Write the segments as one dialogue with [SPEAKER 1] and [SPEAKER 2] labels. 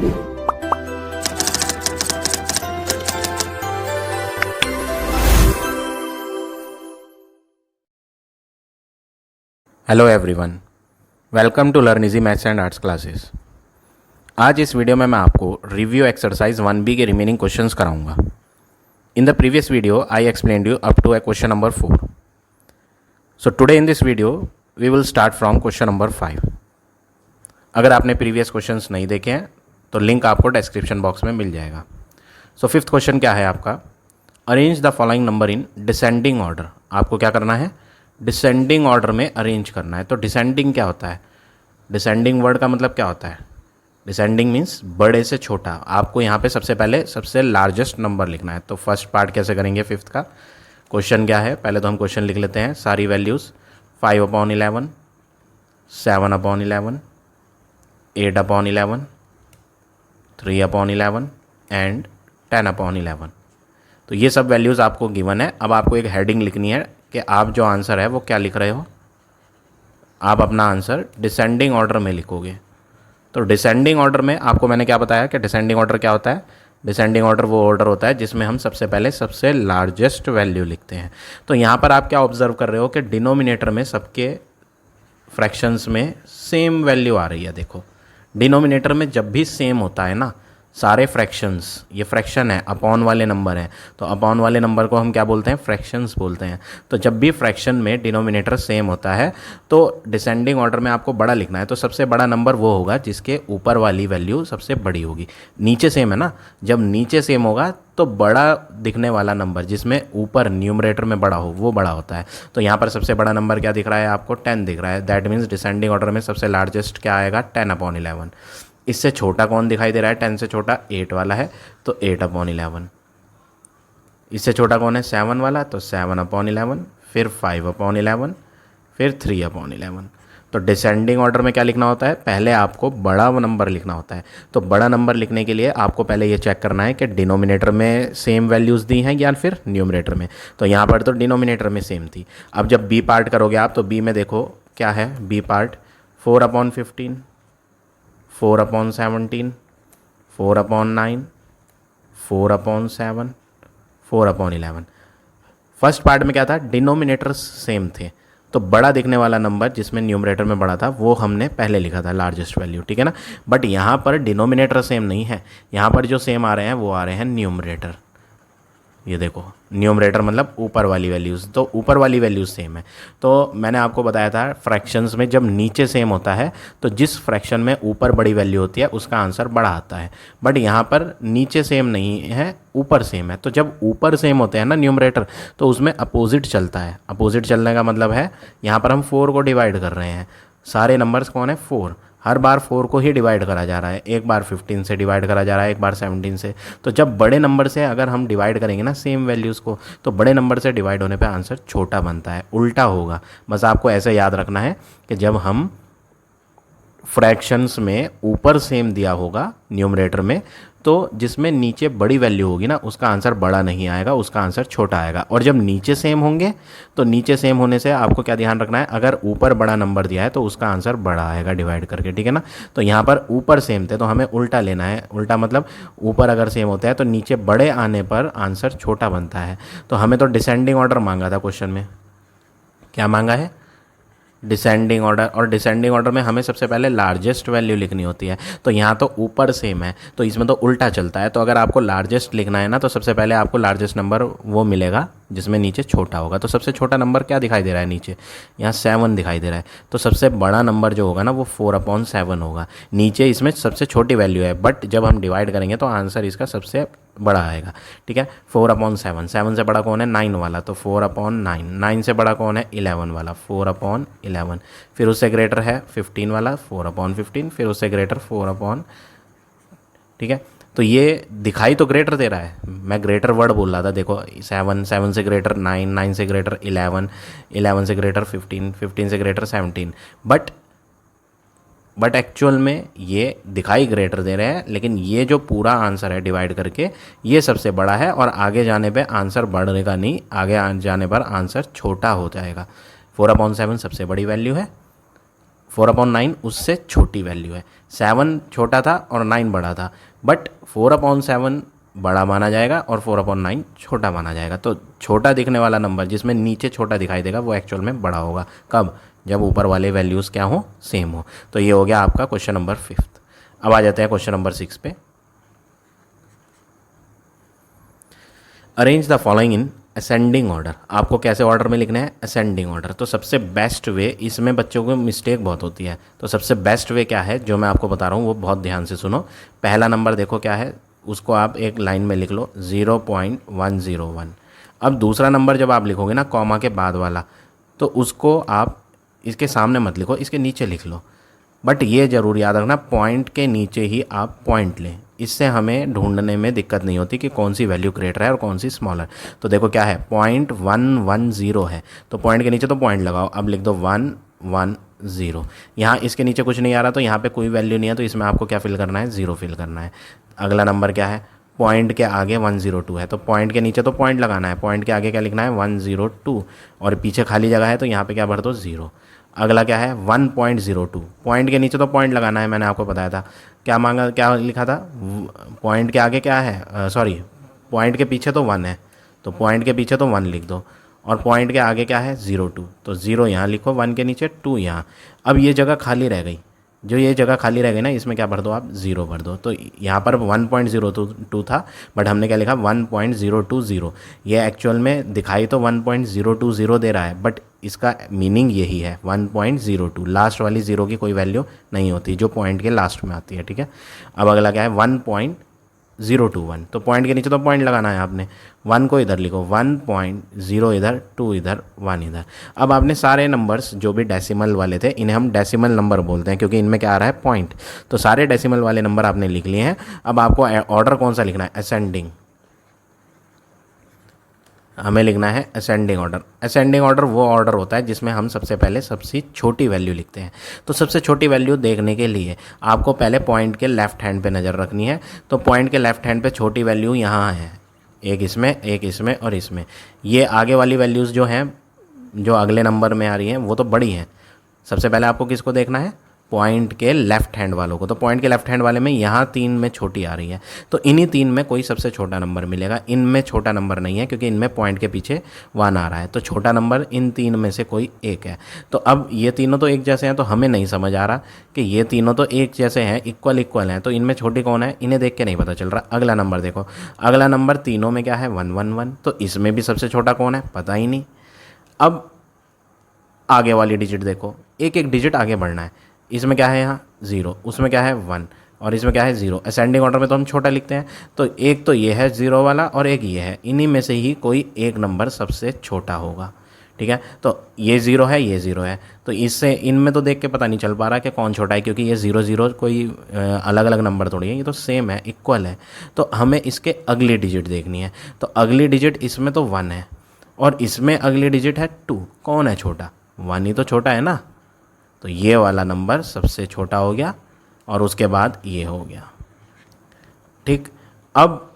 [SPEAKER 1] Hello everyone, welcome to learn easy maths and arts classes. आज इस video में मैं आपको रिव्यू एक्सरसाइज 1B के रिमेनिंग क्वेश्चंस कराऊंगा। In the previous video I explained you up to question number 4। So today in this video we will start from question number 5। अगर आपने previous questions नहीं देखे हैं तो लिंक आपको डिस्क्रिप्शन बॉक्स में मिल जाएगा। सो फिफ्थ क्वेश्चन क्या है आपका, arrange the following number in descending order. आपको क्या करना है, डिसेंडिंग ऑर्डर में अरेंज करना है। तो डिसेंडिंग क्या होता है, डिसेंडिंग वर्ड का मतलब क्या होता है, डिसेंडिंग मीन्स बड़े से छोटा। आपको यहाँ पे सबसे पहले सबसे लार्जेस्ट नंबर लिखना है। तो फर्स्ट पार्ट कैसे करेंगे, फिफ्थ का क्वेश्चन क्या है, पहले तो हम क्वेश्चन लिख लेते हैं। सारी वैल्यूज़ 5/11, 7/11, 8/11, 3/11 एंड 10/11। तो ये सब वैल्यूज़ आपको गिवन है। अब आपको एक हेडिंग लिखनी है कि आप जो आंसर है वो क्या लिख रहे हो। आप अपना आंसर डिसेंडिंग ऑर्डर में लिखोगे। तो डिसेंडिंग ऑर्डर में आपको मैंने क्या बताया कि डिसेंडिंग ऑर्डर क्या होता है। डिसेंडिंग ऑर्डर वो ऑर्डर होता है जिसमें हम सबसे पहले सबसे लार्जेस्ट वैल्यू लिखते हैं। तो यहाँ पर आप क्या ऑब्जर्व कर रहे हो कि डिनोमिनेटर में सबके फ्रैक्शंस में सेम वैल्यू आ रही है। देखो, डिनोमिनेटर में जब भी सेम होता है ना, सारे फ्रैक्शंस, ये फ्रैक्शन है, अपॉन वाले नंबर हैं, तो अपॉन वाले नंबर को हम क्या बोलते हैं, फ्रैक्शंस बोलते हैं। तो जब भी फ्रैक्शन में डिनोमिनेटर सेम होता है तो डिसेंडिंग ऑर्डर में आपको बड़ा लिखना है। तो सबसे बड़ा नंबर वो होगा जिसके ऊपर वाली वैल्यू सबसे बड़ी होगी। नीचे सेम है ना, जब नीचे सेम होगा तो बड़ा दिखने वाला नंबर जिसमें ऊपर न्यूमरेटर में बड़ा हो वो बड़ा होता है। तो यहाँ पर सबसे बड़ा नंबर क्या दिख रहा है आपको, 10 दिख रहा है। दैट मीन्स डिसेंडिंग ऑर्डर में सबसे लार्जेस्ट क्या आएगा, 10/11। इससे छोटा कौन दिखाई दे रहा है, 10 से छोटा 8 वाला है तो 8/11। इससे छोटा कौन है, 7 वाला, तो 7/11, फिर 5/11, फिर 3/11। तो डिसेंडिंग ऑर्डर में क्या लिखना होता है, पहले आपको बड़ा नंबर लिखना होता है। तो बड़ा नंबर लिखने के लिए आपको पहले ये चेक करना है कि डिनोमिनेटर में सेम वैल्यूज़ दी हैं या फिर न्यूमरेटर में। तो यहाँ पर तो डिनोमिनेटर में सेम थी। अब जब बी पार्ट करोगे आप तो बी में देखो क्या है, बी पार्ट 4/15, 4/17, 4/9, 4/7, 4/11। फर्स्ट पार्ट में क्या था, डिनोमिनेटर्स सेम थे, तो बड़ा दिखने वाला नंबर जिसमें न्यूमरेटर में बड़ा था वो हमने पहले लिखा था, लार्जेस्ट वैल्यू, ठीक है ना। बट यहाँ पर डिनोमिनेटर सेम नहीं है, यहाँ पर जो सेम आ रहे हैं वो आ रहे हैं न्यूमरेटर। ये देखो, न्यूमरेटर मतलब ऊपर वाली वैल्यूज़, तो ऊपर वाली वैल्यूज़ सेम है। तो मैंने आपको बताया था फ्रैक्शंस में जब नीचे सेम होता है तो जिस फ्रैक्शन में ऊपर बड़ी वैल्यू होती है उसका आंसर बड़ा आता है। बट यहाँ पर नीचे सेम नहीं है, ऊपर सेम है। तो जब ऊपर सेम होते हैं ना न्यूमरेटर, तो उसमें अपोजिट चलता है। अपोजिट चलने का मतलब है यहाँ पर हम 4 को डिवाइड कर रहे हैं। सारे नंबर्स कौन है, 4। हर बार 4 को ही डिवाइड करा जा रहा है। एक बार 15 से डिवाइड करा जा रहा है, एक बार 17 से। तो जब बड़े नंबर से अगर हम डिवाइड करेंगे ना सेम वैल्यूज़ को, तो बड़े नंबर से डिवाइड होने पे आंसर छोटा बनता है, उल्टा होगा। बस आपको ऐसे याद रखना है कि जब हम फ्रैक्शंस में ऊपर सेम दिया होगा न्यूमरेटर में, तो जिसमें नीचे बड़ी वैल्यू होगी ना उसका आंसर बड़ा नहीं आएगा, उसका आंसर छोटा आएगा। और जब नीचे सेम होंगे तो नीचे सेम होने से आपको क्या ध्यान रखना है, अगर ऊपर बड़ा नंबर दिया है तो उसका आंसर बड़ा आएगा डिवाइड करके, ठीक है ना। तो यहाँ पर ऊपर सेम थे तो हमें उल्टा लेना है। उल्टा मतलब ऊपर अगर सेम होता है तो नीचे बड़े आने पर आंसर छोटा बनता है। तो हमें तो डिसेंडिंग ऑर्डर मांगा था क्वेश्चन में, क्या मांगा है, डिसेंडिंग ऑर्डर। और डिसेंडिंग ऑर्डर में हमें सबसे पहले लार्जेस्ट वैल्यू लिखनी होती है। तो यहाँ तो ऊपर सेम है तो इसमें तो उल्टा चलता है। तो अगर आपको लार्जेस्ट लिखना है ना तो सबसे पहले आपको लार्जेस्ट नंबर वो मिलेगा जिसमें नीचे छोटा होगा। तो सबसे छोटा नंबर क्या दिखाई दे रहा है नीचे, यहाँ 7 दिखाई दे रहा है। तो सबसे बड़ा नंबर जो होगा ना वो 4/7 होगा। नीचे इसमें सबसे छोटी वैल्यू है, बट जब हम डिवाइड करेंगे तो आंसर इसका सबसे बड़ा आएगा, ठीक है। 4/7, 7 से बड़ा कौन है, 9 वाला, तो 4/9। 9 से बड़ा कौन है, 11 वाला, 4/11। फिर उससे ग्रेटर है 15 वाला, 4/15। फिर उससे ग्रेटर 4/, ठीक है। तो ये दिखाई तो ग्रेटर दे रहा है, मैं ग्रेटर वर्ड बोल रहा था। देखो 7, 7 से ग्रेटर 9, 9 से ग्रेटर 11, 11 से ग्रेटर 15, 15 से ग्रेटर 17। बट एक्चुअल में ये दिखाई ग्रेटर दे रहे हैं, लेकिन ये जो पूरा आंसर है डिवाइड करके ये सबसे बड़ा है। और आगे जाने पे आंसर बढ़ेगा नहीं, आगे जाने पर आंसर छोटा हो जाएगा। 4/7 सबसे बड़ी वैल्यू है 4/9 उससे छोटी वैल्यू है। 7 छोटा था और 9 बड़ा था, बट 4/7 बड़ा माना जाएगा और 4/9 छोटा माना जाएगा। तो छोटा दिखने वाला नंबर जिसमें नीचे छोटा दिखाई देगा वो एक्चुअल में बड़ा होगा। कब? जब ऊपर वाले वैल्यूज़ क्या हो, सेम हो। तो ये हो गया आपका क्वेश्चन नंबर 5। अब आ जाते हैं क्वेश्चन नंबर 6 पे। Arrange the following in ascending order. आपको कैसे ऑर्डर में लिखना है? Ascending order. तो सबसे बेस्ट वे, इसमें बच्चों को मिस्टेक बहुत होती है, तो सबसे बेस्ट वे क्या है जो मैं आपको बता रहा हूँ वो बहुत ध्यान से सुनो। पहला नंबर देखो क्या है, उसको आप एक लाइन में लिख लो 0.101। अब दूसरा नंबर जब आप लिखोगे ना कॉमा के बाद वाला, तो उसको आप इसके सामने मत लिखो, इसके नीचे लिख लो। बट ये ज़रूर याद रखना पॉइंट के नीचे ही आप पॉइंट लें, इससे हमें ढूंढने में दिक्कत नहीं होती कि कौन सी वैल्यू ग्रेटर है और कौन सी स्मॉलर। तो देखो क्या है, 0.110 है, तो पॉइंट के नीचे तो पॉइंट लगाओ। अब लिख दो 110। यहाँ इसके नीचे कुछ नहीं आ रहा तो यहाँ पे कोई वैल्यू नहीं है, तो इसमें आपको क्या फिल करना है? 0 फिल करना है। अगला नंबर क्या है? पॉइंट के आगे 102 है, तो पॉइंट के नीचे तो पॉइंट लगाना है, पॉइंट के आगे क्या लिखना है? 102, और पीछे खाली जगह है तो यहाँ पे क्या भर दो? 0। अगला क्या है? 1.02, पॉइंट के नीचे तो पॉइंट लगाना है, मैंने आपको बताया था। क्या मांगा, क्या लिखा था? पॉइंट के आगे क्या है, सॉरी पॉइंट के पीछे तो 1 है, तो पॉइंट के पीछे तो 1 लिख दो, और पॉइंट के आगे क्या है? 02, तो 0 यहाँ लिखो, 1 के नीचे 2 यहाँ। अब ये जगह खाली रह गई, जो ये जगह खाली रह गई ना, इसमें क्या भर दो आप? 0 भर दो। तो यहाँ पर 1.02 था, बट हमने क्या लिखा? 1.020। ये एक्चुअल में दिखाई तो 1.020 दे रहा है, बट इसका मीनिंग यही है 1.02। लास्ट वाली 0 की कोई वैल्यू नहीं होती जो पॉइंट के लास्ट में आती है, ठीक है। अब अगला क्या है? 1.021, तो पॉइंट के नीचे तो पॉइंट लगाना है आपने, 1 को इधर लिखो, 1.0 इधर, 2 इधर, 1 इधर। अब आपने सारे नंबर्स जो भी डेसिमल वाले थे, इन्हें हम डेसिमल नंबर बोलते हैं क्योंकि इनमें क्या आ रहा है? पॉइंट। तो सारे डेसिमल वाले नंबर आपने लिख लिए हैं। अब आपको ऑर्डर कौन सा लिखना है? असेंडिंग। हमें लिखना है असेंडिंग ऑर्डर। असेंडिंग ऑर्डर वो ऑर्डर होता है जिसमें हम सबसे पहले सबसे छोटी वैल्यू लिखते हैं। तो सबसे छोटी वैल्यू देखने के लिए आपको पहले पॉइंट के लेफ्ट हैंड पे नज़र रखनी है। तो पॉइंट के लेफ्ट हैंड पे छोटी वैल्यू यहाँ है, एक इसमें और इसमें। ये आगे वाली वैल्यूज़ जो हैं, जो अगले नंबर में आ रही हैं, वो तो बड़ी हैं। सबसे पहले आपको किसको देखना है? पॉइंट के लेफ्ट हैंड वालों को। तो पॉइंट के लेफ्ट हैंड वाले में यहाँ 3 में छोटी आ रही है, तो इन्हीं 3 में कोई सबसे छोटा नंबर मिलेगा। इनमें छोटा नंबर नहीं है क्योंकि इनमें पॉइंट के पीछे 1 आ रहा है, तो छोटा नंबर इन 3 में से कोई एक है। तो अब ये तीनों तो एक जैसे हैं, तो हमें नहीं समझ आ रहा कि ये तीनों तो एक जैसे हैं, इक्वल हैं, तो इनमें छोटी कौन है? इन्हें देख के नहीं पता चल रहा। अगला नंबर देखो, अगला नंबर तीनों में क्या है? 111, तो इसमें भी सबसे छोटा कौन है? पता ही नहीं। अब आगे वाली डिजिट देखो, एक एक डिजिट आगे बढ़ना है। इसमें क्या है? यहाँ 0, उसमें क्या है? 1, और इसमें क्या है? 0। असेंडिंग ऑर्डर में तो हम छोटा लिखते हैं, तो एक तो ये है 0 वाला और एक ये है, इन्हीं में से ही कोई एक नंबर सबसे छोटा होगा, ठीक है। तो ये 0 है, ये 0 है, तो इससे इनमें तो देख के पता नहीं चल पा रहा कि कौन छोटा है, क्योंकि ये 0 0 कोई अलग अलग नंबर थोड़ी है, ये तो सेम है, इक्वल है। तो हमें इसके अगली डिजिट देखनी है। तो अगली डिजिट इसमें तो 1 है और इसमें अगली डिजिट है 2। कौन है छोटा? 1 ही तो छोटा है ना। तो ये वाला नंबर सबसे छोटा हो गया और उसके बाद ये हो गया, ठीक। अब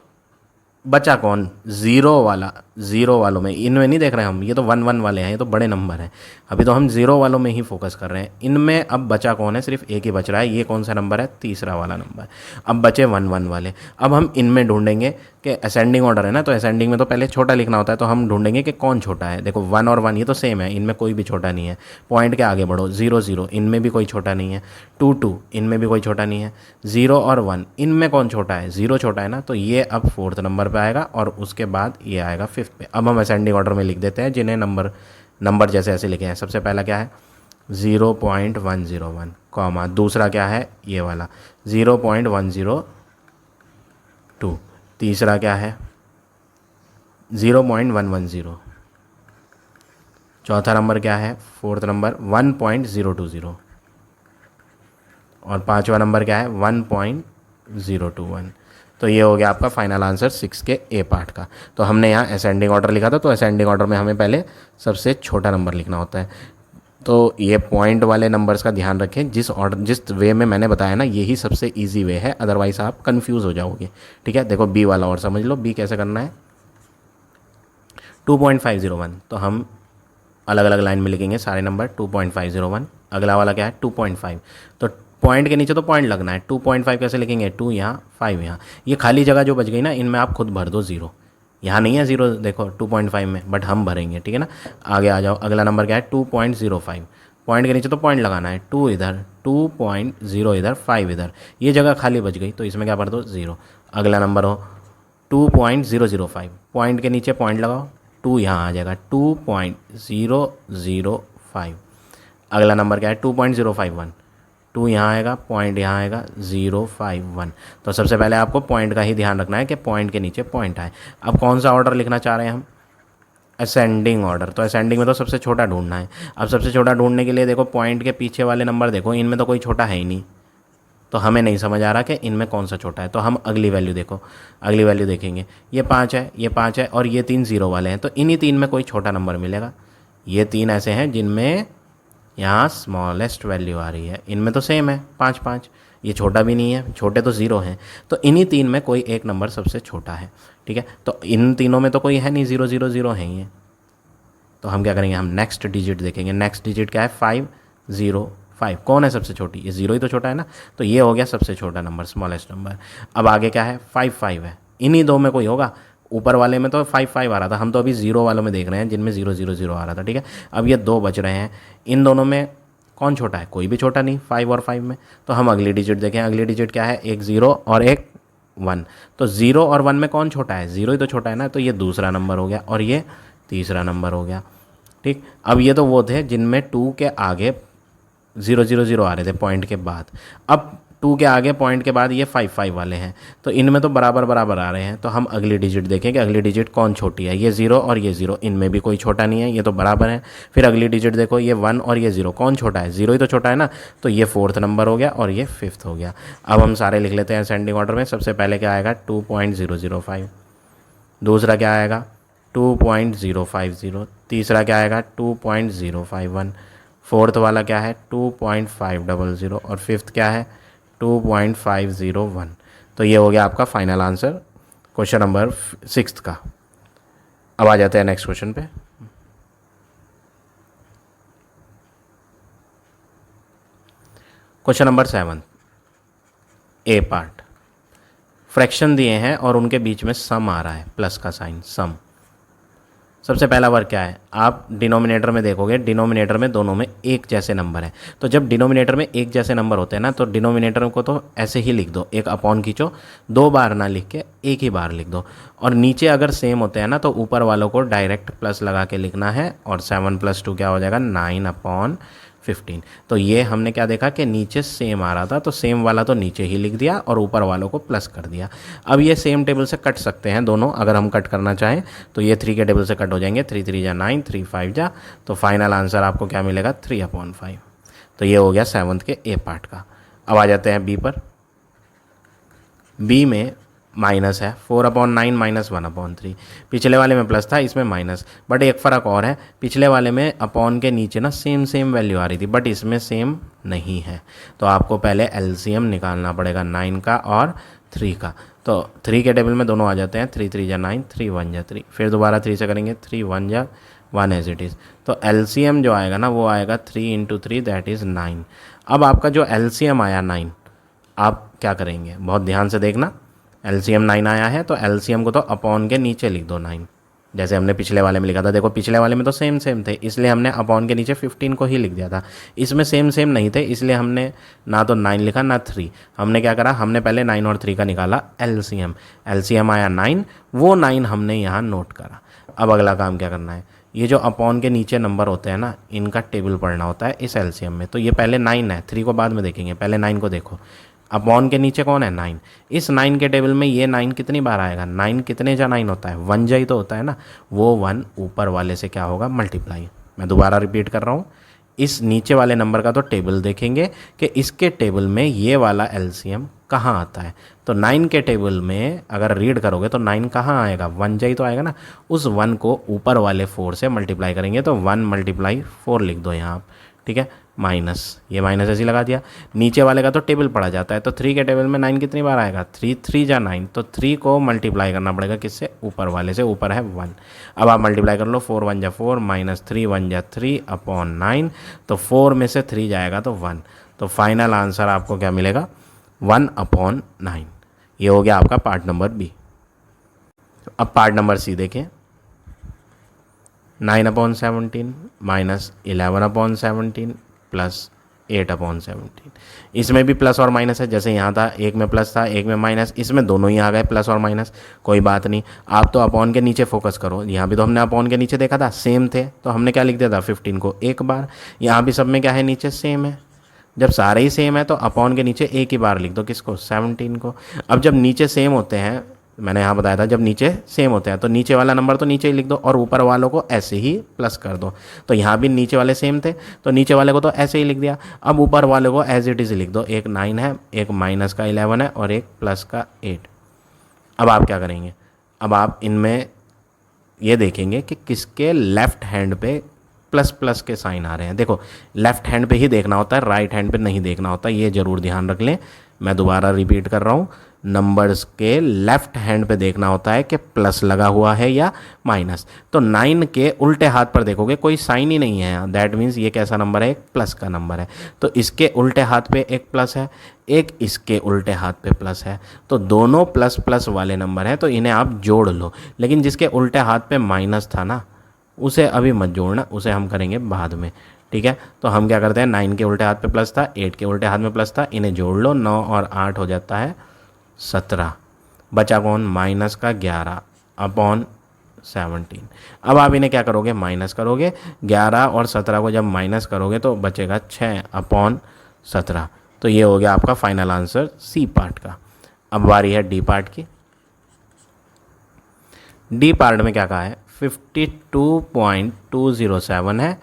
[SPEAKER 1] बचा कौन? 0 वाला। 0 वालों में, इनमें नहीं देख रहे हम, ये तो 1 1 वाले हैं, ये तो बड़े नंबर हैं। अभी तो हम 0 वालों में ही फोकस कर रहे हैं। इनमें अब बचा कौन है? सिर्फ एक ही बच रहा है। ये कौन सा नंबर है? तीसरा वाला नंबर। अब बचे 1 1 वाले। अब हम इनमें ढूंढेंगे कि असेंडिंग ऑर्डर है ना, तो असेंडिंग में तो पहले छोटा लिखना होता है, तो हम ढूंढेंगे कि कौन छोटा है। देखो 1 और 1 ये तो सेम है, इनमें कोई भी छोटा नहीं है। पॉइंट के आगे बढ़ो, 0 0, इनमें भी कोई छोटा नहीं है। 2 2, इनमें भी कोई छोटा नहीं है। 0 और 1, इनमें कौन छोटा है? 0 छोटा है ना, तो ये अब 4th नंबर पे आएगा और उसके बाद ये आएगा 5th पे। अब हम असेंडिंग ऑर्डर में लिख देते हैं जिन्हें नंबर जैसे ऐसे लिखे हैं। सबसे पहला क्या है? 0.101, कॉमा, दूसरा क्या है? ये वाला 0.102, तीसरा क्या है? 0.110, चौथा नंबर क्या है? 4th नंबर 1.020, और 5वां नंबर क्या है? 1.021। तो ये हो गया आपका फाइनल आंसर 6 के ए पार्ट का। तो हमने यहाँ असेंडिंग ऑर्डर लिखा था, तो असेंडिंग ऑर्डर में हमें पहले सबसे छोटा नंबर लिखना होता है। तो ये पॉइंट वाले नंबर्स का ध्यान रखें, जिस वे में मैंने बताया ना, यही सबसे इजी वे है, अदरवाइज आप कंफ्यूज हो जाओगे, ठीक है। देखो बी वाला और समझ लो, बी कैसे करना है। 2.501, तो हम अलग अलग लाइन में लिखेंगे सारे नंबर। 2.501, अगला वाला क्या है 2.5, तो पॉइंट के नीचे तो पॉइंट लगना है, 2.5 कैसे लिखेंगे, 2 यहाँ 5 यहाँ, ये खाली जगह जो बच गई ना इनमें आप खुद भर दो ज़ीरो, यहाँ नहीं है ज़ीरो देखो 2.5 में, बट हम भरेंगे, ठीक है ना। आगे आ जाओ, अगला नंबर क्या है 2.05, पॉइंट के नीचे तो पॉइंट लगाना है, 2 इधर 2.0 इधर 5 इधर, ये जगह खाली बच गई तो इसमें क्या भर दो ज़ीरो। अगला नंबर हो 2.005, पॉइंट के नीचे पॉइंट लगाओ, 2 यहाँ आ जाएगा 2.005। अगला नंबर क्या है 2.051, 2 यहाँ आएगा, पॉइंट यहाँ आएगा 051। तो सबसे पहले आपको पॉइंट का ही ध्यान रखना है कि पॉइंट के नीचे पॉइंट आए। अब कौन सा ऑर्डर लिखना चाह रहे हैं हम, असेंडिंग ऑर्डर, तो असेंडिंग में तो सबसे छोटा ढूंढना है। अब सबसे छोटा ढूंढने के लिए देखो पॉइंट के पीछे वाले नंबर देखो, इनमें तो कोई छोटा है ही नहीं, तो हमें नहीं समझ आ रहा कि इनमें कौन सा छोटा है, तो हम अगली वैल्यू देखो, अगली वैल्यू देखेंगे, ये 5 है, ये 5 है और ये 3 ज़ीरो वाले हैं, तो इन्हीं 3 में कोई छोटा नंबर मिलेगा। ये 3 ऐसे हैं जिनमें यहाँ स्मॉलेस्ट वैल्यू आ रही है, इनमें तो सेम है 5 5, ये छोटा भी नहीं है, छोटे तो ज़ीरो हैं, तो इन्हीं 3 में कोई एक नंबर सबसे छोटा है, ठीक है। तो इन तीनों में तो कोई है नहीं, 0 0 0 है ये, तो हम क्या करेंगे, हम नेक्स्ट डिजिट देखेंगे। नेक्स्ट डिजिट क्या है 505, कौन है सबसे छोटी, ये 0 ही तो छोटा है ना, तो ये हो गया सबसे छोटा नंबर, स्मॉलेस्ट नंबर। अब आगे क्या है 55 है, इन्हीं दो में कोई होगा, ऊपर वाले में तो 55 आ रहा था, हम तो अभी 0 वालों में देख रहे हैं जिनमें 0 0 0 आ रहा था, ठीक है। अब ये 2 बच रहे हैं, इन दोनों में कौन छोटा है, कोई भी छोटा नहीं 5 और 5 में, तो हम अगली डिजिट देखें। अगली डिजिट क्या है, एक 0 और एक 1, तो 0 और 1 में कौन छोटा है, 0 ही तो छोटा है ना, तो ये दूसरा नंबर हो गया और ये तीसरा नंबर हो गया, ठीक। अब ये तो वो थे जिनमें 2 के आगे 0 0 0 आ रहे थे पॉइंट के बाद, अब 2 के आगे पॉइंट के बाद ये 5 5 वाले हैं, तो इनमें तो बराबर बराबर आ रहे हैं, तो हम अगली डिजिट देखें कि अगली डिजिट कौन छोटी है, ये 0 और ये 0, इनमें भी कोई छोटा नहीं है, ये तो बराबर है। फिर अगली डिजिट देखो, ये 1 और ये 0, कौन छोटा है, 0 ही तो छोटा है ना, तो ये 4th नंबर हो गया और ये 5th हो गया। अब हम सारे लिख लेते हैं असेंडिंग ऑर्डर में। सबसे पहले क्या आएगा 2.005, दूसरा क्या आएगा 2.050, तीसरा क्या आएगा 2.051, 4th वाला क्या है 2.500 और 5th क्या है 2.501। तो ये हो गया आपका फाइनल आंसर क्वेश्चन नंबर 6 का। अब आ जाते हैं नेक्स्ट क्वेश्चन पे। क्वेश्चन नंबर 7 ए पार्ट, फ्रैक्शन दिए हैं और उनके बीच में सम आ रहा है, प्लस का साइन, सम। सबसे पहला वर्क क्या है, आप डिनोमिनेटर में देखोगे, डिनोमिनेटर में दोनों में एक जैसे नंबर हैं, तो जब डिनोमिनेटर में एक जैसे नंबर होते हैं ना, तो डिनोमिनेटर को तो ऐसे ही लिख दो, एक अपॉन खींचो, 2 बार ना लिख के एक ही बार लिख दो, और नीचे अगर सेम होते हैं ना तो ऊपर वालों को डायरेक्ट प्लस लगा के लिखना है, और 7 + 2 क्या हो जाएगा 9/15। तो ये हमने क्या देखा कि नीचे सेम आ रहा था, तो सेम वाला तो नीचे ही लिख दिया और ऊपर वालों को प्लस कर दिया। अब ये सेम टेबल से कट सकते हैं दोनों, अगर हम कट करना चाहें तो ये 3 के टेबल से कट हो जाएंगे, 3 3 जा 9, 3 5 जा, तो फाइनल आंसर आपको क्या मिलेगा 3/5। तो ये हो गया 7th के ए पार्ट का। अब आ जाते हैं बी पर। बी में माइनस है, 4/9 - 1/3, पिछले वाले में प्लस था, इसमें माइनस, बट एक फ़र्क और है, पिछले वाले में अपॉन के नीचे ना सेम वैल्यू आ रही थी, बट इसमें सेम नहीं है, तो आपको पहले एलसीएम निकालना पड़ेगा 9 का और 3 का। तो 3 के टेबल में दोनों आ जाते हैं, 3 3 जा 9, 3 1 जा 3, फिर दोबारा 3 से करेंगे, 3 1 जा 1 एज इट इज़, तो एलसीएम जो आएगा ना वो आएगा 3 × 3 दैट इज़ 9। अब आपका जो एलसीएम आया 9, आप क्या करेंगे, बहुत ध्यान से देखना, एलसीएम 9 आया है तो एलसीएम को तो अपॉन के नीचे लिख दो 9, जैसे हमने पिछले वाले में लिखा था। देखो पिछले वाले में तो सेम थे, इसलिए हमने अपॉन के नीचे 15 को ही लिख दिया था, इसमें सेम नहीं थे, इसलिए हमने ना तो 9 लिखा ना 3, हमने क्या करा, हमने पहले 9 और 3 का निकाला एलसीएम, एलसीएम आया 9, वो 9 हमने यहाँ नोट करा। अब अगला काम क्या करना है, ये जो अपॉन के नीचे नंबर होते हैं ना, इनका टेबल पढ़ना होता है इस एलसीएम में। तो ये पहले 9 है, 3 को बाद में देखेंगे, पहले 9 को देखो, अपॉन के नीचे कौन है 9, इस 9 के टेबल में ये 9 कितनी बार आएगा, 9 कितने जा 9 होता है, 1 जा ही तो होता है ना, वो 1 ऊपर वाले से क्या होगा मल्टीप्लाई। मैं दोबारा रिपीट कर रहा हूँ, इस नीचे वाले नंबर का तो टेबल देखेंगे कि इसके टेबल में ये वाला एलसीएम कहाँ आता है, तो 9 के टेबल में अगर रीड करोगे तो 9 कहाँ आएगा, 1 जा ही तो आएगा ना, उस 1 को ऊपर वाले 4 से मल्टीप्लाई करेंगे, तो 1 × 4 लिख दो यहाँ आप, ठीक है। माइनस, ये माइनस ऐसे ही लगा दिया। नीचे वाले का तो टेबल पढ़ा जाता है, तो 3 के टेबल में 9 कितनी बार आएगा, 3 3 जा 9, तो 3 को मल्टीप्लाई करना पड़ेगा किससे, ऊपर वाले से, ऊपर है 1। अब आप मल्टीप्लाई कर लो, 4 1 जा 4 माइनस 3 1 जा 3 अपॉन 9, तो 4 में से 3 जाएगा तो 1, तो फाइनल आंसर आपको क्या मिलेगा, 1/9। ये हो गया आपका पार्ट नंबर बी। अब पार्ट नंबर सी देखें, 9/17 माइनस 11/17 प्लस 8/17। इसमें भी प्लस और माइनस है, जैसे यहाँ था, एक में प्लस था एक में माइनस, इसमें दोनों ही आ गए प्लस और माइनस, कोई बात नहीं। आप तो अपॉन के नीचे फोकस करो, यहाँ भी तो हमने अपॉन के नीचे देखा था सेम थे, तो हमने क्या लिख दिया था, 15 को एक बार। यहाँ भी सब में क्या है, नीचे सेम है। जब सारे ही सेम है तो अपॉन के नीचे एक ही बार लिख दो, किसको, 17 को। अब जब नीचे सेम होते हैं, मैंने यहाँ बताया था, जब नीचे सेम होते हैं तो नीचे वाला नंबर तो नीचे ही लिख दो और ऊपर वालों को ऐसे ही प्लस कर दो। तो यहाँ भी नीचे वाले सेम थे तो नीचे वाले को तो ऐसे ही लिख दिया। अब ऊपर वाले को एज इट इज़ लिख दो, एक 9 है, एक माइनस का 11 है और एक प्लस का 8। अब आप क्या करेंगे, अब आप इनमें ये देखेंगे कि किसके लेफ्ट हैंड पे प्लस प्लस के साइन आ रहे हैं। देखो, लेफ्ट हैंड पे ही देखना होता है, राइट हैंड पे नहीं देखना होता, ये ज़रूर ध्यान रख लें। मैं दोबारा रिपीट कर रहा हूँ, नंबर्स के लेफ्ट हैंड पे देखना होता है कि प्लस लगा हुआ है या माइनस। तो 9 के उल्टे हाथ पर देखोगे कोई साइन ही नहीं है, दैट मीन्स ये कैसा नंबर है, एक प्लस का नंबर है। तो इसके उल्टे हाथ पे एक प्लस है, एक इसके उल्टे हाथ पे प्लस है, तो दोनों प्लस प्लस वाले नंबर हैं, तो इन्हें आप जोड़ लो। लेकिन जिसके उल्टे हाथ पे माइनस था ना, उसे अभी मत जोड़ना, उसे हम करेंगे बाद में, ठीक है। तो हम क्या करते हैं, 9 के उल्टे हाथ पे प्लस था, 8 के उल्टे हाथ में प्लस था, इन्हें जोड़ लो, 9 और 8 हो जाता है 17। बचा कौन, माइनस का 11 अपॉन 17। अब आप इन्हें क्या करोगे, माइनस करोगे, 11 और 17 को जब माइनस करोगे तो बचेगा 6/17। तो ये हो गया आपका फाइनल आंसर सी पार्ट का। अब बारी है डी पार्ट की। डी पार्ट में क्या कहा है, 52.207 है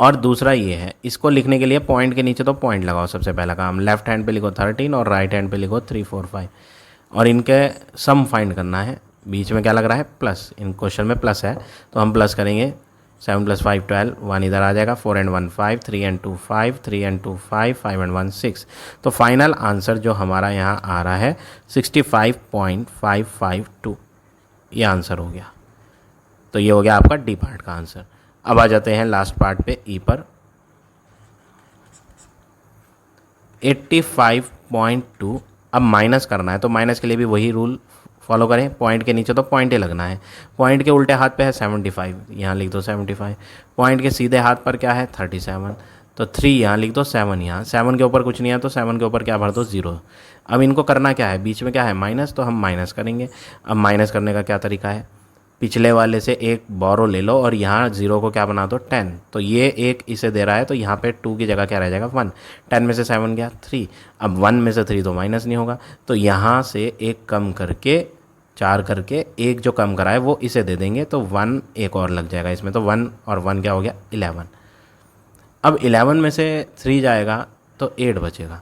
[SPEAKER 1] और दूसरा ये है। इसको लिखने के लिए पॉइंट के नीचे तो पॉइंट लगाओ, सबसे पहला काम। लेफ्ट हैंड पे लिखो 13 और राइट हैंड पे लिखो 3 4 5 और इनके सम फाइंड करना है। बीच में क्या लग रहा है, प्लस, इन क्वेश्चन में प्लस है तो हम प्लस करेंगे। 7 + 5 12, 1 इधर आ जाएगा, 4 and 1 5, 3 and 2 5, 3 and 2 5, 5 and 1 6। तो फाइनल आंसर जो हमारा यहाँ आ रहा है 65.552, ये आंसर हो गया। तो ये हो गया आपका डी पार्ट का आंसर। अब आ जाते हैं लास्ट पार्ट पे, ई पर। 85.2, अब माइनस करना है तो माइनस के लिए भी वही रूल फॉलो करें, पॉइंट के नीचे तो पॉइंट ही लगना है। पॉइंट के उल्टे हाथ पे है 75, यहाँ लिख दो 75। पॉइंट के सीधे हाथ पर क्या है 37, तो 3 यहाँ लिख दो, 7 यहाँ, 7 के ऊपर कुछ नहीं है तो 7 के ऊपर क्या भर दो, 0। अब इनको करना क्या है, बीच में क्या है माइनस, तो हम माइनस करेंगे। अब माइनस करने का क्या तरीका है, पिछले वाले से एक बोरो ले लो और यहाँ 0 को क्या बना दो 10, तो ये एक इसे दे रहा है तो यहाँ पे 2 की जगह क्या रह जाएगा 1। 10 में से 7 गया 3, अब 1 में से 3 तो माइनस नहीं होगा, तो यहाँ से एक कम करके 4 करके एक जो कम करा है वो इसे दे देंगे, तो 1 एक और लग जाएगा इसमें, तो 1 और 1 क्या हो गया 11। अब 11 में से 3 जाएगा तो 8 बचेगा।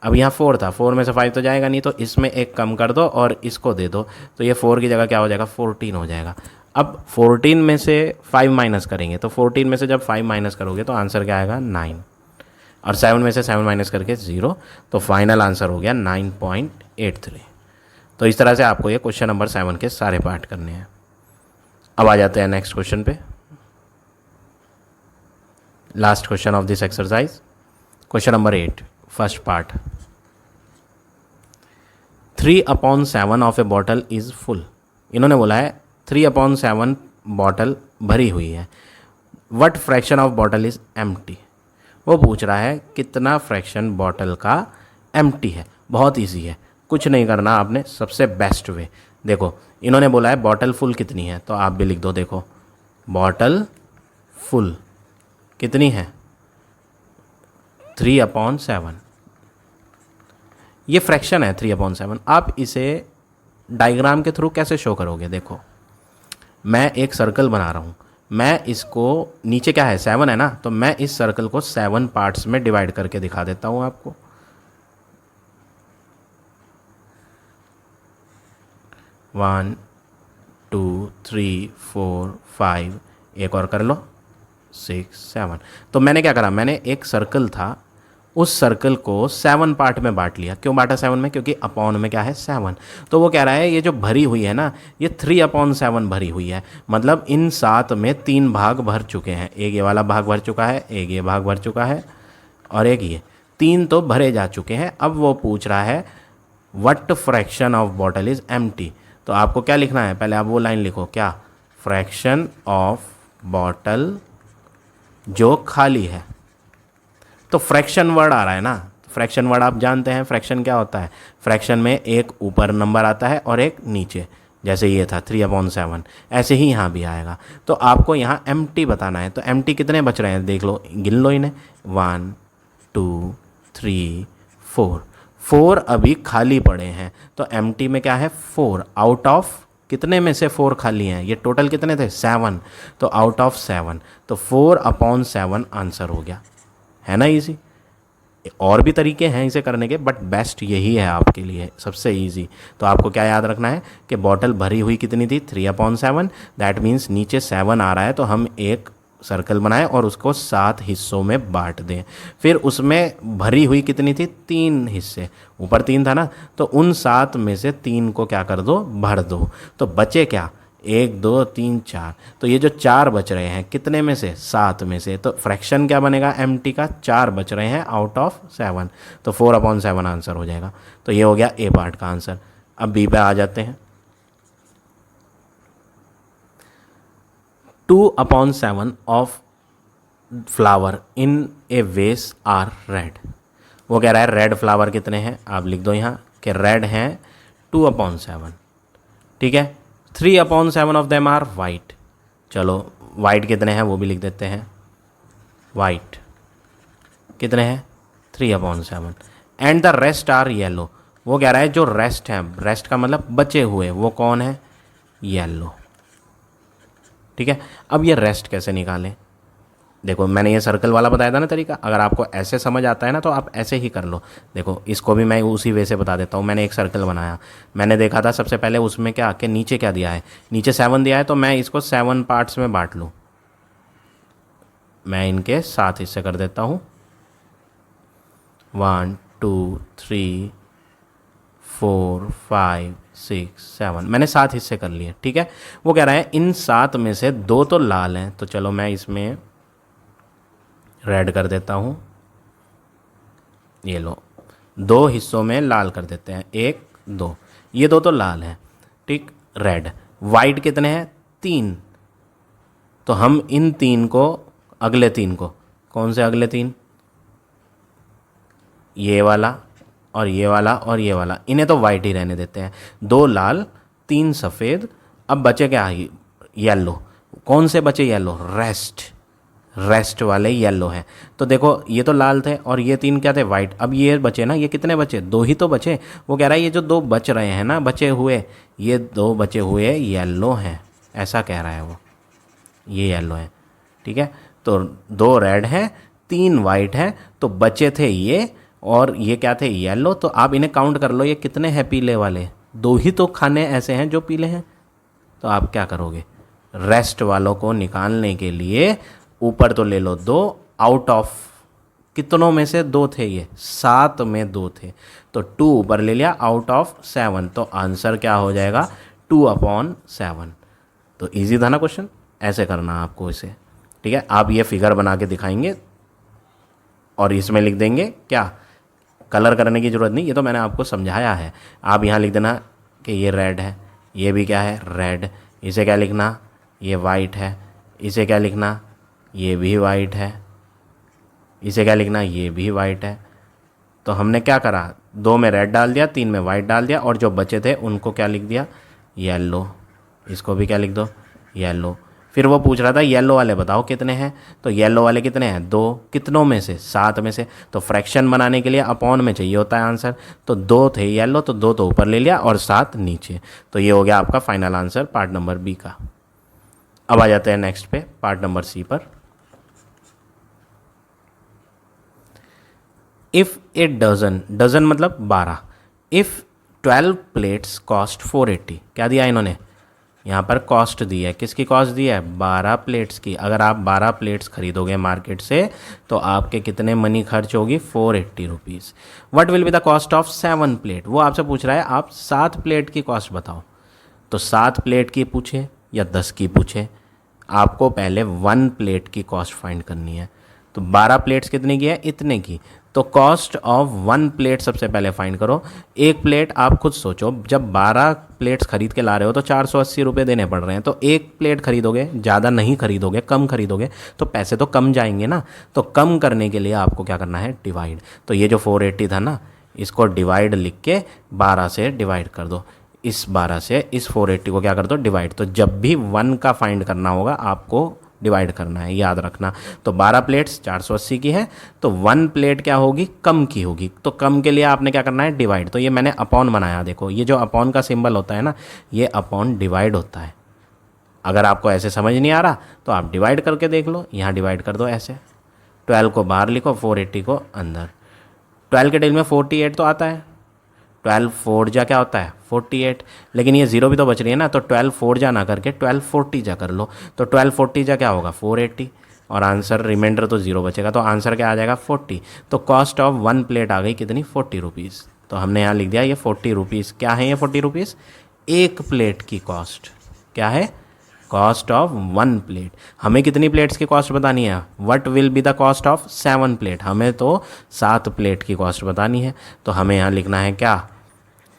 [SPEAKER 1] अब यहाँ 4 था, 4 में से 5 तो जाएगा नहीं, तो इसमें एक कम कर दो और इसको दे दो, तो ये 4 की जगह क्या हो जाएगा 14 हो जाएगा। अब 14 में से 5 माइनस करेंगे, तो 14 में से जब 5 माइनस करोगे तो आंसर क्या आएगा 9, और 7 में से 7 माइनस करके 0, तो फाइनल आंसर हो गया 9.83। तो इस तरह से आपको ये क्वेश्चन नंबर 7 के सारे पार्ट करने हैं। अब आ जाते हैं नेक्स्ट क्वेश्चन पे, last question of this exercise, question number 8, first part. 3/7 of A bottle is full. इन्होंने बोला है 3/7 बॉटल भरी हुई है, what fraction of bottle is empty. वो पूछ रहा है कितना फ्रैक्शन बॉटल का एम्प्टी है। बहुत इजी है, कुछ नहीं करना आपने, सबसे बेस्ट वे देखो, इन्होंने बोला है बॉटल फुल कितनी है, तो आप भी लिख दो, देखो बॉटल फुल कितनी है 3/7, ये फ्रैक्शन है 3/7। आप इसे डायग्राम के थ्रू कैसे शो करोगे, देखो मैं एक सर्कल बना रहा हूँ, मैं इसको नीचे क्या है 7 है ना, तो मैं इस सर्कल को 7 पार्ट्स में डिवाइड करके दिखा देता हूँ आपको। 1 2 3 4 5, एक और कर लो, 6 7। तो मैंने क्या करा, मैंने एक सर्कल था, उस सर्कल को 7 पार्ट में बांट लिया। क्यों बांटा 7 में? क्योंकि अपॉन में क्या है 7। तो वो कह रहा है ये जो भरी हुई है ना, ये 3/7 भरी हुई है। मतलब इन 7 में 3 भाग भर चुके हैं। एक ये वाला भाग भर चुका है, एक ये भाग भर चुका है, और एक ये, 3 तो भरे जा चुके हैं। अब वो पूछ रहा है what fraction of bottle is empty. तो आपको क्या लिखना है, पहले आप वो लाइन लिखो, क्या, फ्रैक्शन ऑफ बॉटल जो खाली है। तो फ्रैक्शन वर्ड आ रहा है ना, फ्रैक्शन वर्ड आप जानते हैं, फ्रैक्शन क्या होता है, फ्रैक्शन में एक ऊपर नंबर आता है और एक नीचे, जैसे ये था 3/7, ऐसे ही यहाँ भी आएगा। तो आपको यहाँ एम्प्टी बताना है। तो एम्प्टी कितने बच रहे हैं देख लो, गिन लो इन्हें, 1 2 3 4, 4 अभी खाली पड़े हैं। तो एम्प्टी में क्या है 4, आउट ऑफ कितने में से 4 खाली हैं, ये टोटल कितने थे 7, तो आउट ऑफ 7, तो 4/7 आंसर हो गया। है ना इजी। और भी तरीके हैं इसे करने के, बट बेस्ट यही है आपके लिए, सबसे इजी। तो आपको क्या याद रखना है कि बॉटल भरी हुई कितनी थी 3/7, दैट मीन्स नीचे 7 आ रहा है, तो हम एक सर्कल बनाएं और उसको 7 हिस्सों में बांट दें। फिर उसमें भरी हुई कितनी थी, 3 हिस्से, ऊपर 3 था ना, तो उन 7 में से 3 को क्या कर दो, भर दो। तो बचे क्या, 1 2 3 4, तो ये जो 4 बच रहे हैं कितने में से, 7 में से, तो फ्रैक्शन क्या बनेगा एम्प्टी का, 4 बच रहे हैं आउट ऑफ 7, तो 4/7 आंसर हो जाएगा। तो ये हो गया ए पार्ट का आंसर। अब बी पे आ जाते हैं। 2/7 ऑफ फ्लावर इन ए वेस आर रेड। वो कह रहा है रेड फ्लावर कितने हैं, आप लिख दो यहाँ कि रेड हैं 2/7, ठीक है। 3/7 ऑफ देम आर वाइट। चलो वाइट कितने हैं वो भी लिख देते हैं, वाइट कितने हैं 3/7, and the rest are yellow. वो कह रहा है जो रेस्ट हैं, रेस्ट का मतलब बचे हुए, वो कौन है, येलो, ठीक है। अब ये रेस्ट कैसे निकालें, देखो मैंने ये सर्कल वाला बताया था ना तरीका, अगर आपको ऐसे समझ आता है ना तो आप ऐसे ही कर लो। देखो इसको भी मैं उसी वे से बता देता हूँ। मैंने एक सर्कल बनाया, मैंने देखा था सबसे पहले उसमें क्या कि नीचे क्या दिया है, नीचे 7 दिया है, तो मैं इसको 7 पार्ट्स में बांट लूँ। मैं इनके 7 हिस्से कर देता हूँ, 1 2 3 4 5 6 7, मैंने 7 हिस्से कर लिए, ठीक है। वो कह रहा है इन 7 में से 2 तो लाल हैं, तो चलो मैं इसमें रेड कर देता हूँ। ये लो 2 हिस्सों में लाल कर देते हैं, 1 2, ये 2 तो लाल हैं, ठीक, रेड। वाइट कितने हैं 3, तो हम इन 3 को, अगले 3 को, कौन से अगले 3, ये वाला और ये वाला और ये वाला, इन्हें तो वाइट ही रहने देते हैं। 2 लाल 3 सफ़ेद, अब बचे क्या, येलो। कौन से बचे येलो, रेस्ट वाले येलो हैं। तो देखो ये तो लाल थे और ये 3 क्या थे, वाइट। अब ये बचे ना, ये कितने बचे, 2 ही तो बचे। वो कह रहा है ये जो 2 बच रहे हैं ना, बचे हुए, ये 2 बचे हुए येलो हैं, ऐसा कह रहा है वो, ये येलो है, ठीक है। तो 2 रेड हैं 3 वाइट हैं, तो बचे थे ये, और ये क्या थे, येलो। तो आप इन्हें काउंट कर लो, ये कितने हैं पीले वाले, 2 ही तो खाने ऐसे हैं जो पीले हैं। तो आप क्या करोगे, रेस्ट वालों को निकालने के लिए ऊपर तो ले लो 2, आउट ऑफ कितनों में से 2 थे, ये 7 में 2 थे, तो 2 ऊपर ले लिया, आउट ऑफ 7, तो आंसर क्या हो जाएगा 2/7। तो इजी था ना क्वेश्चन, ऐसे करना आपको इसे, ठीक है। आप ये फिगर बना के दिखाएंगे और इसमें लिख देंगे, क्या कलर करने की ज़रूरत नहीं, ये तो मैंने आपको समझाया है। आप यहाँ लिख देना कि ये रेड है, ये भी क्या है रेड, इसे क्या लिखना, ये वाइट है, इसे क्या लिखना, ये भी वाइट है, इसे क्या लिखना, ये भी वाइट है। तो हमने क्या करा, 2 में रेड डाल दिया, 3 में वाइट डाल दिया, और जो बचे थे उनको क्या लिख दिया, येलो। इसको भी क्या लिख दो, येलो। फिर वो पूछ रहा था येलो वाले बताओ कितने हैं, तो येलो वाले कितने हैं 2, कितनों में से, 7 में से। तो फ्रैक्शन बनाने के लिए अपॉन में चाहिए होता है आंसर, तो 2 थे येलो, तो 2 तो ऊपर ले लिया और 7 नीचे। तो ये हो गया आपका final answer part number B का। अब आ जाते हैं नेक्स्ट पे, पार्ट नंबर सी पर। इफ़ ए डजन, डजन मतलब 12, इफ़ 12 प्लेट्स कॉस्ट 480, क्या दिया इन्होंने, यहाँ पर कॉस्ट दी है, किसकी कॉस्ट दी है, 12 प्लेट्स की। अगर आप 12 प्लेट्स खरीदोगे मार्केट से तो आपके कितने मनी खर्च होगी, 480 rupees. What will be the cost of 7 plate, वो आपसे पूछ रहा है आप 7 प्लेट की कॉस्ट बताओ। तो 7 प्लेट की पूछे या 10 की पूछे, आपको पहले 1 प्लेट की कॉस्ट फाइंड करनी है। तो 12 प्लेट्स कितने की है, इतने की। तो कॉस्ट ऑफ 1 प्लेट सबसे पहले फाइंड करो। एक प्लेट आप खुद सोचो, जब 12 प्लेट्स खरीद के ला रहे हो तो 480 रुपये देने पड़ रहे हैं। तो एक प्लेट खरीदोगे, ज़्यादा नहीं खरीदोगे, कम खरीदोगे तो पैसे तो कम जाएंगे ना। तो कम करने के लिए आपको क्या करना है, डिवाइड। तो ये जो 480 था ना, इसको डिवाइड लिख के 12 से डिवाइड कर दो। इस 12 से इस 480 को क्या कर दो, डिवाइड। तो जब भी 1 का फाइंड करना होगा आपको डिवाइड करना है, याद रखना। तो 12 प्लेट्स 480 की है, तो 1 प्लेट क्या होगी, कम की होगी। तो कम के लिए आपने क्या करना है, डिवाइड। तो ये मैंने अपॉन बनाया, देखो ये जो अपॉन का सिंबल होता है ना, ये अपॉन डिवाइड होता है। अगर आपको ऐसे समझ नहीं आ रहा तो आप डिवाइड करके देख लो, यहाँ डिवाइड कर दो ऐसे। 12 को बाहर लिखो, 480 को अंदर। 12 के टेल में 48 तो आता है, 12 4 जा क्या होता है, 48। लेकिन ये 0 भी तो बच रही है ना, तो 12 4 जा ना करके 12 40 जा कर लो। तो 12 40 जा क्या होगा, 480, और आंसर रिमाइंडर तो 0 बचेगा, तो आंसर क्या आ जाएगा, 40। तो कॉस्ट ऑफ 1 प्लेट आ गई कितनी, 40 रुपीज़। तो हमने यहाँ लिख दिया ये 40 रुपीज़। क्या है ये 40 रुपीज़, एक प्लेट की कॉस्ट। क्या है, कॉस्ट ऑफ 1 प्लेट। हमें कितनी प्लेट्स की कॉस्ट बतानी है, what will be the cost of 7 plate. हमें तो 7 प्लेट की कॉस्ट बतानी है। तो हमें यहाँ लिखना है क्या,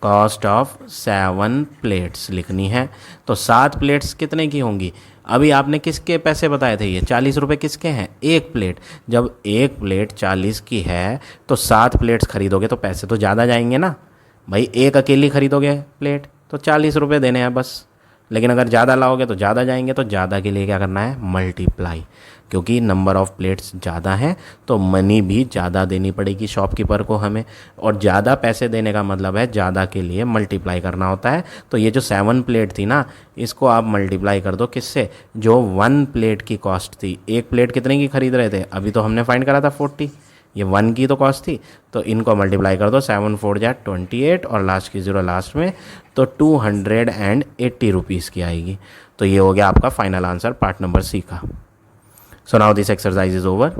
[SPEAKER 1] कॉस्ट ऑफ 7 प्लेट्स लिखनी है। तो 7 प्लेट्स कितने की होंगी, अभी आपने किसके पैसे बताए थे, ये 40 रुपये किसके हैं, एक प्लेट। जब एक प्लेट 40 की है तो 7 प्लेट्स खरीदोगे तो पैसे तो ज़्यादा जाएंगे ना भाई। एक अकेली खरीदोगे प्लेट तो 40 रुपये देने हैं बस, लेकिन अगर ज़्यादा लाओगे तो ज़्यादा जाएंगे। तो ज़्यादा के लिए क्या करना है, मल्टीप्लाई, क्योंकि नंबर ऑफ़ प्लेट्स ज़्यादा हैं तो मनी भी ज़्यादा देनी पड़ेगी शॉपकीपर को हमें। और ज़्यादा पैसे देने का मतलब है ज़्यादा के लिए मल्टीप्लाई करना होता है। तो ये जो 7 प्लेट थी ना, इसको आप मल्टीप्लाई कर दो किससे, जो 1 प्लेट की कॉस्ट थी। एक प्लेट कितने की खरीद रहे थे, अभी तो हमने फाइंड करा था 40, ये 1 की तो कॉस्ट थी। तो इनको मल्टीप्लाई कर दो, 7 4 जा 28 और लास्ट की 0 लास्ट में, तो 280 रुपीज़ की आएगी। तो ये हो गया आपका final answer part number C का। So now this exercise is over.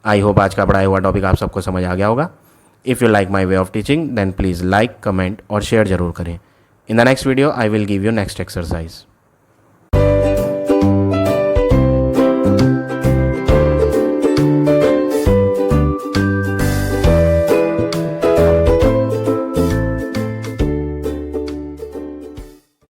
[SPEAKER 1] I hope आज का पढ़ाया हुआ टॉपिक आप सबको समझ आ गया होगा। If you like my way of teaching then please like, comment और शेयर जरूर करें। In the next video I will give you next exercise.